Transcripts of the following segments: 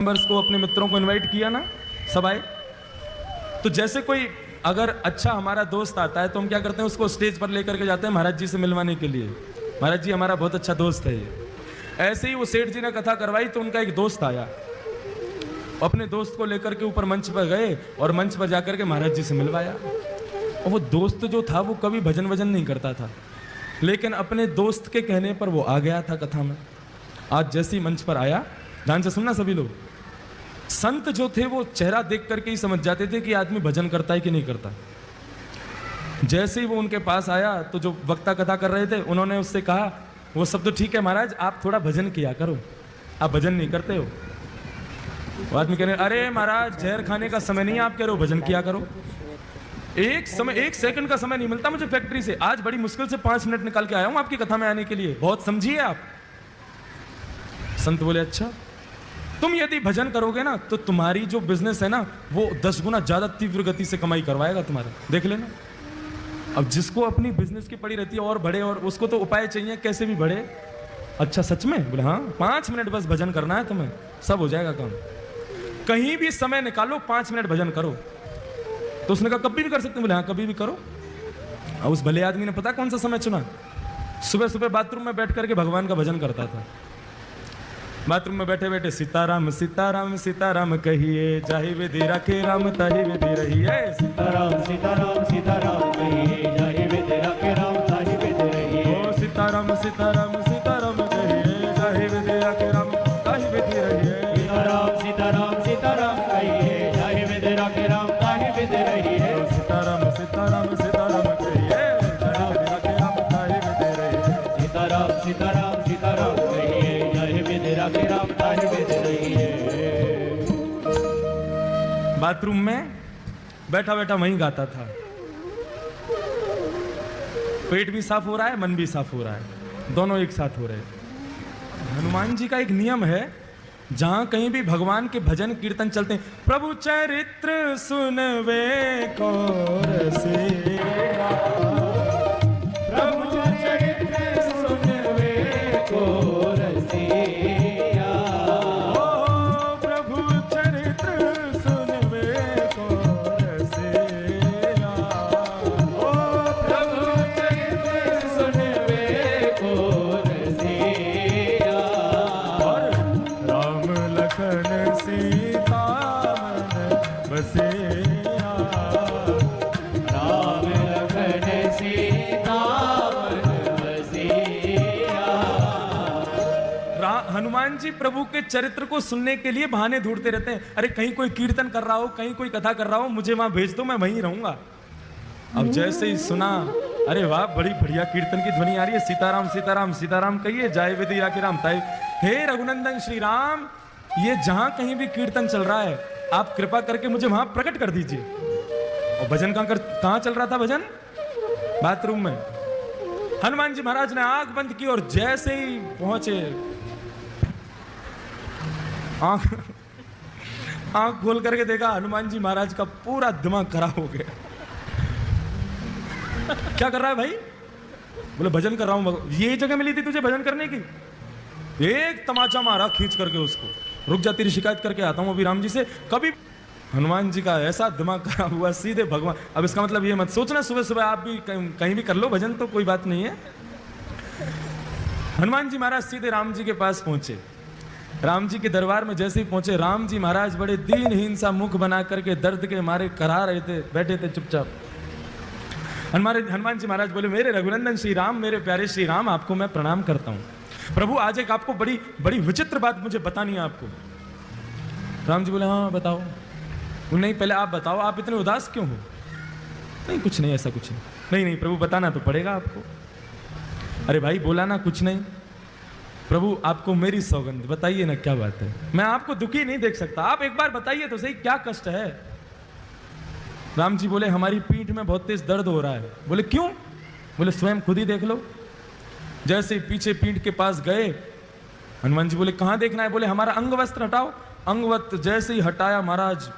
Members को, अपने मित्रों को इनवाइट किया ना, सब आए। तो जैसे कोई अगर अच्छा हमारा दोस्त आता है तो हम क्या करते हैं, उसको स्टेज पर लेकर के जाते हैं महाराज जी से मिलवाने के लिए। महाराज जी हमारा बहुत अच्छा दोस्त है ये। ऐसे ही वो सेठ जी ने कथा करवाई तो उनका एक दोस्त आया, अपने दोस्त को लेकर के ऊपर मंच पर गए और मंच पर जाकर के महाराज जी से मिलवाया। और वो दोस्त जो था वो कभी भजन वजन नहीं करता था, लेकिन अपने दोस्त के कहने पर वो आ गया था कथा में। आज जैसे ही मंच पर आया, ध्यान से सुनना सभी लोग, संत जो थे वो चेहरा देख करके ही समझ जाते थे कि आदमी भजन करता है कि नहीं करता। जैसे ही वो उनके पास आया तो जो वक्ता कथा कर रहे थे उन्होंने उससे कहा, वो सब तो ठीक है महाराज, आप थोड़ा भजन किया करो, आप भजन नहीं करते हो। वो आदमी कह रहे, अरे महाराज जहर खाने का समय नहीं है, आप कह रहे हो भजन किया करो। एक सेकंड का समय नहीं मिलता मुझे फैक्ट्री से, आज बड़ी मुश्किल से 5 मिनट निकाल के आया हूं आपकी कथा में आने के लिए, बहुत समझिए आप। संत बोले, अच्छा तुम यदि भजन करोगे ना तो तुम्हारी जो बिजनेस है ना वो 10 गुना ज्यादा तीव्र गति से कमाई करवाएगा तुम्हारा, देख लेना। अब जिसको अपनी बिजनेस की पड़ी रहती है और बढ़े, और उसको तो उपाय चाहिए कैसे भी बढ़े। अच्छा सच में? बोले हाँ, 5 मिनट बस भजन करना है तुम्हें, सब हो जाएगा काम। कहीं भी समय निकालो, 5 मिनट भजन करो। तो उसने कहा कभी भी कर सकते हैं? बोले हाँ कभी भी करो। और उस भले आदमी ने पता कौन सा समय चुना, सुबह सुबह बाथरूम में बैठ करके भगवान का भजन करता था। बाथरूम में बैठे बैठे सीताराम सीताराम सीताराम कहिए, जाहि विधि राखे राम ताहि विधि रहिए। सीताराम सीताराम सीताराम कहिए, जाहि विधि राखे राम ताहि विधि रहिए। ओ सीताराम सीताराम सीताराम कहिए, जाहि विधि राखे राम ताहि विधि रहिए। सीताराम सीताराम सीताराम कहिए, जाहि विधि राखे राम ताहि विधि रहिए। सीताराम सीताराम सीताराम कहिए, जाहि विधि राखे राम ताहि विधि रहिए। सीताराम सीताराम सीताराम कहिए, जाहि विधि राखे राम ताहि विधि रहिए। बाथरूम में बैठा बैठा वहीं गाता था। पेट भी साफ हो रहा है, मन भी साफ हो रहा है, दोनों एक साथ हो रहे हैं। हनुमान जी का एक नियम है, जहां कहीं भी भगवान के भजन कीर्तन चलते हैं, प्रभु चरित्र सुनवे को रसिया, प्रभु चरित्र सुनवे को रसिया, ओ प्रभु चरित्र सुनवे को रसिया, ओ प्रभु चरित्र सुनवे को रसिया। और राम लखन सीता मन बसिया, राम लखन सीता मन बसिया। हनुमान जी प्रभु के चरित्र को सुनने के लिए बहाने ढूंढते रहते हैं। अरे कहीं कोई कीर्तन कर रहा हो, कहीं कोई कथा कर रहा हो, मुझे वहां भेज दो, मैं वहीं रहूंगा। अब जैसे ही सुना, अरे वाह बड़ी बढ़िया कीर्तन की ध्वनि आ रही है, सीताराम सीताराम सीताराम कहिए, जाय विधि राखे राम ताहि। हे रघुनंदन श्री राम, ये जहां कहीं भी कीर्तन चल रहा है आप कृपा करके मुझे वहां प्रकट कर दीजिए। और भजन कहां चल रहा था भजन? बाथरूम में। हनुमान जी महाराज ने आंख बंद की और जैसे ही पहुंचे, आंख खोल करके देखा, हनुमान जी महाराज का पूरा दिमाग खराब हो गया। क्या कर रहा है भाई? बोले भजन कर रहा हूं। ये जगह मिली थी तुझे भजन करने की? एक तमाचा मारा खींच करके उसको, रुक जा तेरी शिकायत करके आता हूं अभी राम जी से। कभी हनुमान जी का ऐसा दिमाग खराब हुआ, सीधे भगवान। अब इसका मतलब ये मत सोचना सुबह सुबह आप भी कहीं भी कर लो भजन, तो कोई बात नहीं है। हनुमान जी महाराज सीधे राम जी के पास पहुंचे। राम जी के दरबार में जैसे ही पहुंचे, राम जी महाराज बड़े दीनहीन सा मुख बना करके दर्द के मारे करा रहे थे, बैठे थे चुपचाप। हनुमान जी महाराज बोले, मेरे रघुनंदन श्री राम, मेरे प्यारे श्री राम, आपको मैं प्रणाम करता हूं। प्रभु आज एक आपको बड़ी बड़ी विचित्र बात मुझे बतानी है आपको। राम जी बोले, हाँ बताओ। नहीं पहले आप बताओ, आप इतने उदास क्यों हो? नहीं कुछ नहीं, ऐसा कुछ नहीं। नहीं नहीं प्रभु बताना तो पड़ेगा आपको। अरे भाई बोला ना कुछ नहीं। प्रभु आपको मेरी सौगंध, बताइए ना क्या बात है, मैं आपको दुखी नहीं देख सकता, आप एक बार बताइए तो सही क्या कष्ट है। राम जी बोले, हमारी पीठ में बहुत तेज दर्द हो रहा है। बोले क्यों? बोले स्वयं खुद ही देख लो। जैसे पीछे पीठ के पास गए, हनुमान जी बोले कहां देखना है? बोले हमारा अंग वस्त्र हटाओ। अंग वस्त्र जैसे ही हटाया महाराज,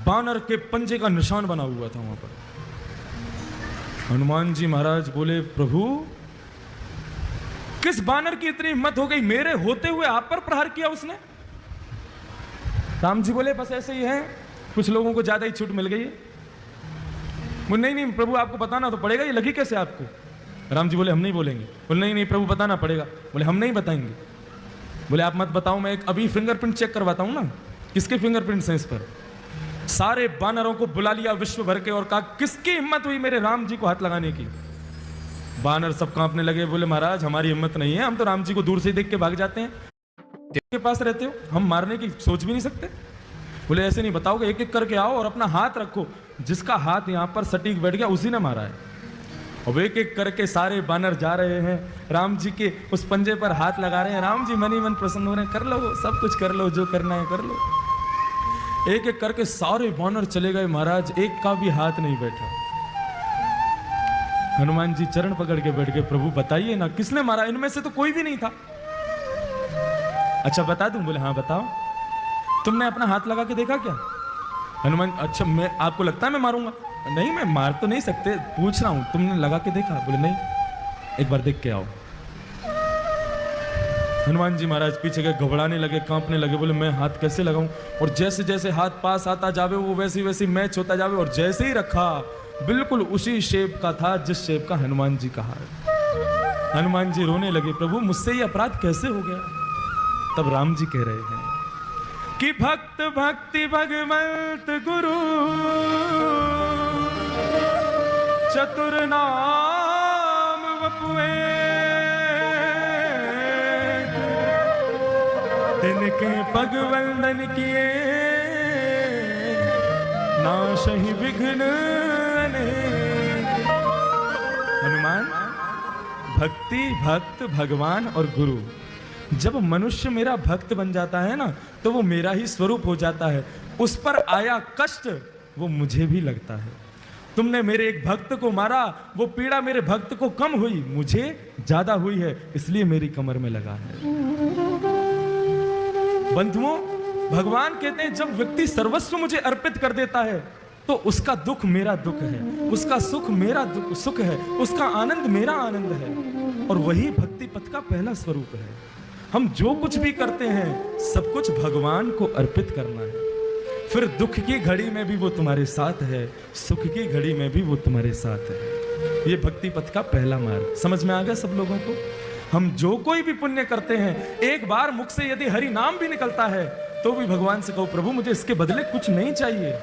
बानर के पंजे का निशान बना हुआ था वहां पर। हनुमान जी महाराज बोले, प्रभु किस बानर की इतनी हिम्मत हो गई, मेरे होते हुए आप पर प्रहार किया उसने? राम जी बोले बस ऐसे ही है, कुछ लोगों को ज्यादा ही छूट मिल गई है। बोले नहीं नहीं प्रभु आपको बताना तो पड़ेगा, ये लगी कैसे आपको? राम जी बोले हम नहीं बोलेंगे। बोले नहीं नहीं प्रभु बताना पड़ेगा। बोले हम नहीं बताएंगे। बोले आप मत बताओ, मैं एक अभी फिंगरप्रिंट चेक करवाता हूं ना। किसके फिंगरप्रिंट्स हैं इस पर? सारे बानरों को बुला लिया विश्व भर के और कहा किसकी हिम्मत हुई मेरे राम जी को हाथ लगाने की? बानर सब कांपने लगे। बोले महाराज हमारी हिम्मत नहीं है, हम तो राम जी को दूर से देख के भाग जाते हैं, के पास रहते हो, हम मारने की सोच भी नहीं सकते। बोले ऐसे नहीं बताओगे, एक एक करके आओ और अपना हाथ रखो, जिसका हाथ यहां पर सटीक बैठ गया उसी ने मारा है। अब एक एक करके सारे बानर जा रहे हैं, राम जी के उस पंजे पर हाथ लगा रहे हैं। राम जी मन ही मन प्रसन्न हो रहे हैं, कर लो सब कुछ कर लो, जो करना है कर लो। एक एक करके सारे बानर चले गए महाराज, एक का भी हाथ नहीं बैठा। हनुमान जी चरण पकड़ के बैठ गए, प्रभु बताइए ना किसने मारा? इनमें से तो कोई भी नहीं था। अच्छा बता दूं? बोले हाँ बताओ। तुमने अपना हाथ लगा के देखा क्या? हनुमान अच्छा मैं आपको लगता है मैं मारूंगा? नहीं मैं मार तो नहीं सकते, पूछ रहा हूं तुमने लगा के देखा? बोले नहीं, एक बार देख के आओ। हनुमान जी महाराज पीछे गए, घबराने लगे, कांपने लगे। बोले मैं हाथ कैसे लगाऊं? और जैसे जैसे हाथ पास आता जावे वो वैसे वैसे मैच होता जावे, और जैसे ही रखा बिल्कुल उसी शेप का था जिस शेप का हनुमान जी का हाथ। हनुमान जी रोने लगे, प्रभु मुझसे ये अपराध कैसे हो गया? तब राम जी कह रहे हैं कि भक्त भक्ति भगवंत गुरु चतुर नाम वपुए, तिनके पग वंदन किए नाशहि विघ्न अनेक। हनुमान भक्ति भक्त भगवान और गुरु, जब मनुष्य मेरा भक्त बन जाता है ना तो वो मेरा ही स्वरूप हो जाता है। उस पर आया कष्ट वो मुझे भी लगता है। तुमने मेरे एक भक्त को मारा, वो पीड़ा मेरे भक्त को कम हुई, मुझे ज्यादा हुई है, इसलिए मेरी कमर में लगा है। बंधुओं भगवान कहते हैं जब व्यक्ति सर्वस्व मुझे अर्पित कर देता है तो उसका दुख मेरा दुख है, उसका सुख मेरा सुख है, उसका आनंद मेरा आनंद है। और वही भक्ति पथ का पहला स्वरूप है। हम जो कुछ भी करते हैं सब कुछ भगवान को अर्पित करना है। फिर दुख की घड़ी में भी वो तुम्हारे साथ है, सुख की घड़ी में भी वो तुम्हारे साथ है। ये भक्ति पथ का पहला मार्ग समझ में आ गया सब लोगों को? हम जो कोई भी पुण्य करते हैं, एक बार मुख से यदि हरि नाम भी निकलता है तो भी भगवान से कहो प्रभु मुझे इसके बदले कुछ नहीं चाहिए,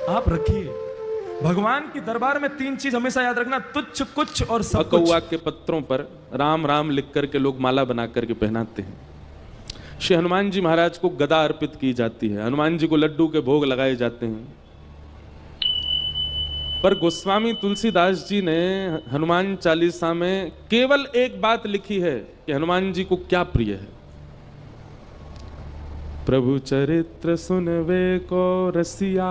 आप रखिए। भगवान की दरबार में तीन चीज हमेशा याद रखना, तुच्छ कुछ और सब कुछ। अकौआ के पत्रों पर राम राम लिख करके लोग माला बना करके पहनाते हैं। श्री हनुमान जी महाराज को गदा अर्पित की जाती है, हनुमान जी को लड्डू के भोग लगाए जाते हैं। पर गोस्वामी तुलसीदास जी ने हनुमान चालीसा में केवल एक बात लिखी है कि हनुमान जी को क्या प्रिय है। प्रभु चरित्र सुनवे को रसिया,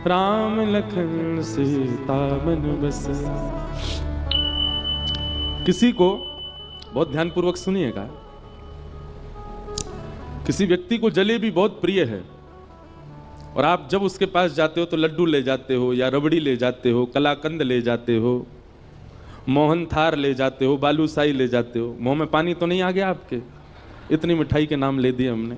राम लखन सीता मन बसिया। किसी को बहुत ध्यानपूर्वक सुनिएगा, किसी व्यक्ति को जलेबी बहुत प्रिय है और आप जब उसके पास जाते हो तो लड्डू ले जाते हो या रबड़ी ले जाते हो, कलाकंद ले जाते हो, मोहन थार ले जाते हो, बालूशाही ले जाते हो। मुंह में पानी तो नहीं आ गया आपके? इतनी मिठाई के नाम ले दिए हमने।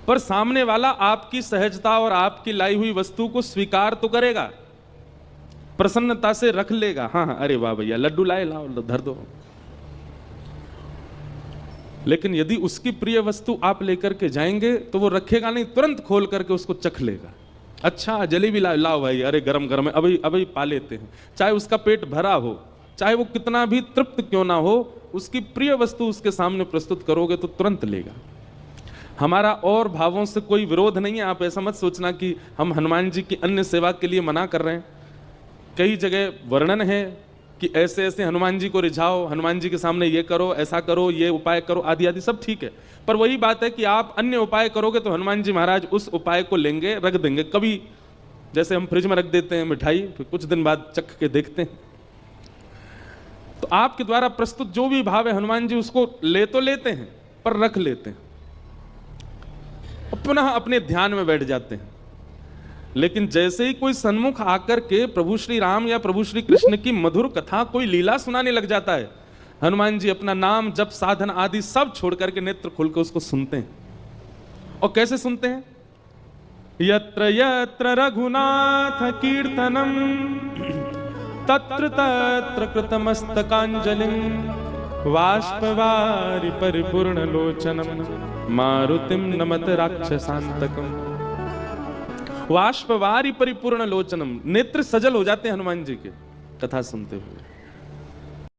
पर सामने वाला आपकी सहजता और आपकी लाई हुई वस्तु को स्वीकार तो करेगा, प्रसन्नता से रख लेगा। हाँ अरे वाह भैया लड्डू लाए, लाओ धर दो। लेकिन यदि उसकी प्रिय वस्तु आप लेकर के जाएंगे तो वो रखेगा नहीं, तुरंत खोल करके उसको चख लेगा। अच्छा जलेबी लाओ भाई, अरे गरम गरम है, अभी अभी पा लेते हैं। चाहे उसका पेट भरा हो, चाहे वो कितना भी तृप्त क्यों ना हो, उसकी प्रिय वस्तु उसके सामने प्रस्तुत करोगे तो तुरंत लेगा। हमारा और भावों से कोई विरोध नहीं है। आप ऐसा मत सोचना कि हम हनुमान जी की अन्य सेवा के लिए मना कर रहे हैं। कई जगह वर्णन है कि ऐसे ऐसे हनुमान जी को रिझाओ, हनुमान जी के सामने ये करो, ऐसा करो, ये उपाय करो, आदि आदि सब ठीक है। पर वही बात है कि आप अन्य उपाय करोगे तो हनुमान जी महाराज उस उपाय को लेंगे, रख देंगे। कभी जैसे हम फ्रिज में रख देते हैं मिठाई, फिर कुछ दिन बाद चख के देखते हैं। तो आपके द्वारा प्रस्तुत जो भी भाव है हनुमान जी उसको ले तो लेते हैं पर रख लेते हैं, पुनः अपने ध्यान में बैठ जाते हैं। लेकिन जैसे ही कोई सन्मुख आकर के प्रभु श्री राम या प्रभु श्री कृष्ण की मधुर कथा, कोई लीला सुनाने लग जाता है, हनुमान जी अपना नाम जप साधन आदि सब छोड़ करके नेत्र खोल के उसको सुनते हैं। और कैसे सुनते हैं? यत्र यत्र रघुनाथ कीर्तनम तत्र तत्र कृतमस्तकांजलिं बाष्पवारि परिपूर्ण लोचनम मारुतिम नमत राक्षसांतकम। बाष्पवारि परिपूर्ण लोचनम, नेत्र सजल हो जाते हैं हनुमान जी के कथा सुनते हुए।